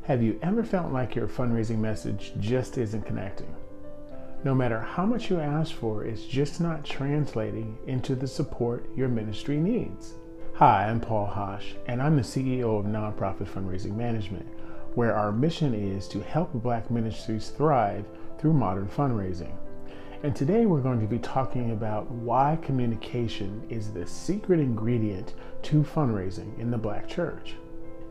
Have you ever felt like your fundraising message just isn't connecting? No matter how much you ask for, it's just not translating into the support your ministry needs. Hi, I'm Paul Hosch, and I'm the CEO of Nonprofit Fundraising Management, where our mission is to help Black ministries thrive through modern fundraising. And today we're going to be talking about why communication is the secret ingredient to fundraising in the Black church.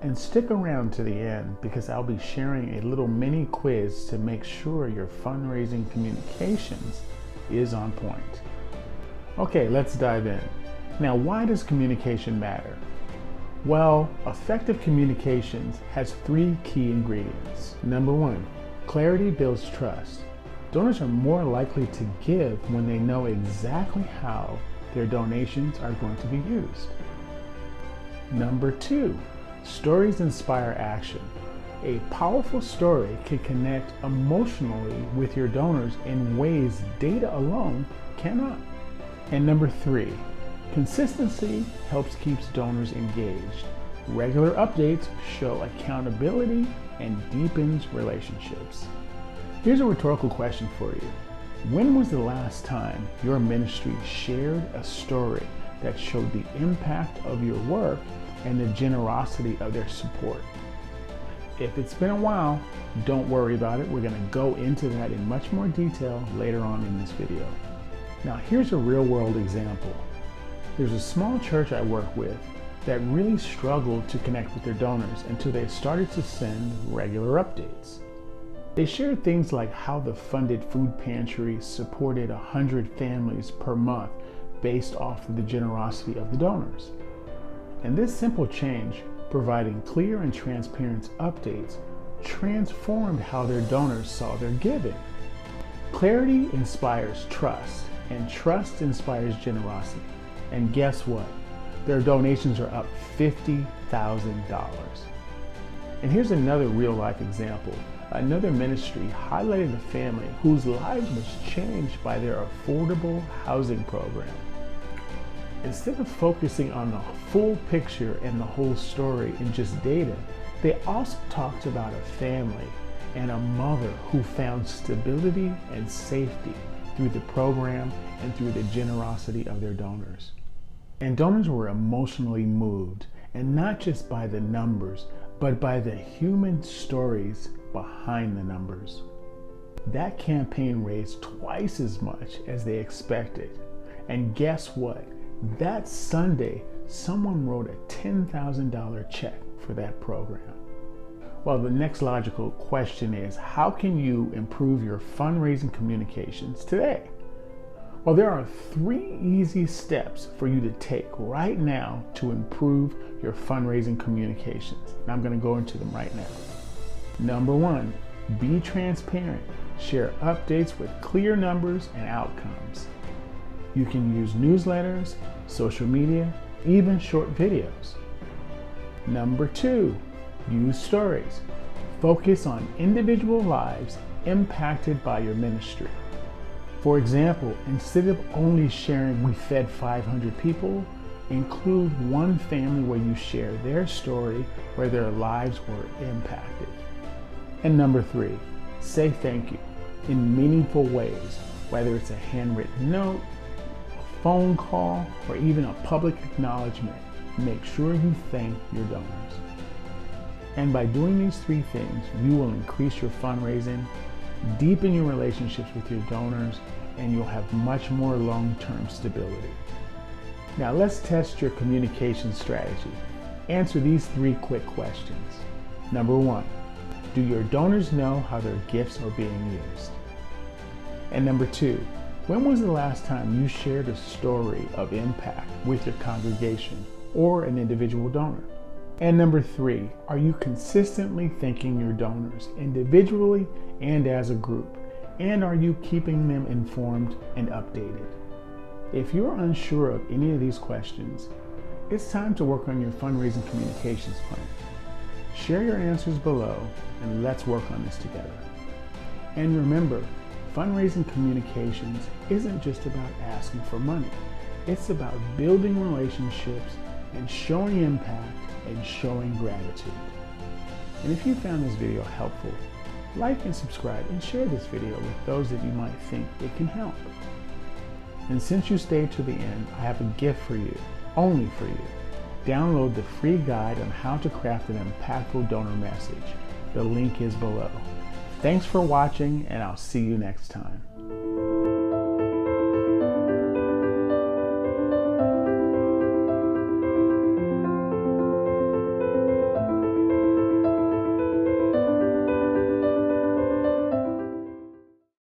And stick around to the end because I'll be sharing a little mini quiz to make sure your fundraising communications is on point. Okay, let's dive in. Now, why does communication matter? Well, effective communications has three key ingredients. Number one, clarity builds trust. Donors are more likely to give when they know exactly how their donations are going to be used. Number two, stories inspire action. A powerful story can connect emotionally with your donors in ways data alone cannot. And number three, consistency helps keep donors engaged. Regular updates show accountability and deepens relationships. Here's a rhetorical question for you. When was the last time your ministry shared a story that showed the impact of your work and the generosity of their support? If it's been a while, don't worry about it. We're going to go into that in much more detail later on in this video. Now, here's a real-world example. There's a small church I work with that really struggled to connect with their donors until they started to send regular updates. They shared things like how the funded food pantry supported 100 families per month based off of the generosity of the donors. And this simple change, providing clear and transparent updates, transformed how their donors saw their giving. Clarity inspires trust, and trust inspires generosity. And guess what? Their donations are up $50,000. And here's another real-life example. Another ministry highlighted a family whose lives was changed by their affordable housing program. Instead of focusing on the full picture and the whole story in just data, they also talked about a family and a mother who found stability and safety through the program and through the generosity of their donors. And donors were emotionally moved, and not just by the numbers, but by the human stories behind the numbers. That campaign raised twice as much as they expected. And guess what? That Sunday, someone wrote a $10,000 check for that program. Well, the next logical question is, how can you improve your fundraising communications today? Well, there are three easy steps for you to take right now to improve your fundraising communications. And I'm going to go into them right now. Number one, be transparent. Share updates with clear numbers and outcomes. You can use newsletters, social media, even short videos. Number two, use stories. Focus on individual lives impacted by your ministry. For example, instead of only sharing we fed 500 people, include one family where you share their story where their lives were impacted. And number three, say thank you in meaningful ways, whether it's a handwritten note, a phone call, or even a public acknowledgement. Make sure you thank your donors. And by doing these three things, you will increase your fundraising, deepen your relationships with your donors, and you'll have much more long-term stability. Now let's test your communication strategy. Answer these three quick questions. Number one, do your donors know how their gifts are being used? And number two, when was the last time you shared a story of impact with your congregation or an individual donor? And number three, are you consistently thanking your donors individually and as a group? And are you keeping them informed and updated? If you're unsure of any of these questions, it's time to work on your fundraising communications plan. Share your answers below and let's work on this together. And remember, fundraising communications isn't just about asking for money. It's about building relationships and showing impact and showing gratitude. And if you found this video helpful, like and subscribe and share this video with those that you might think it can help. And since you stayed to the end, I have a gift for you, only for you. Download the free guide on how to craft an impactful donor message. The link is below. Thanks for watching, and I'll see you next time.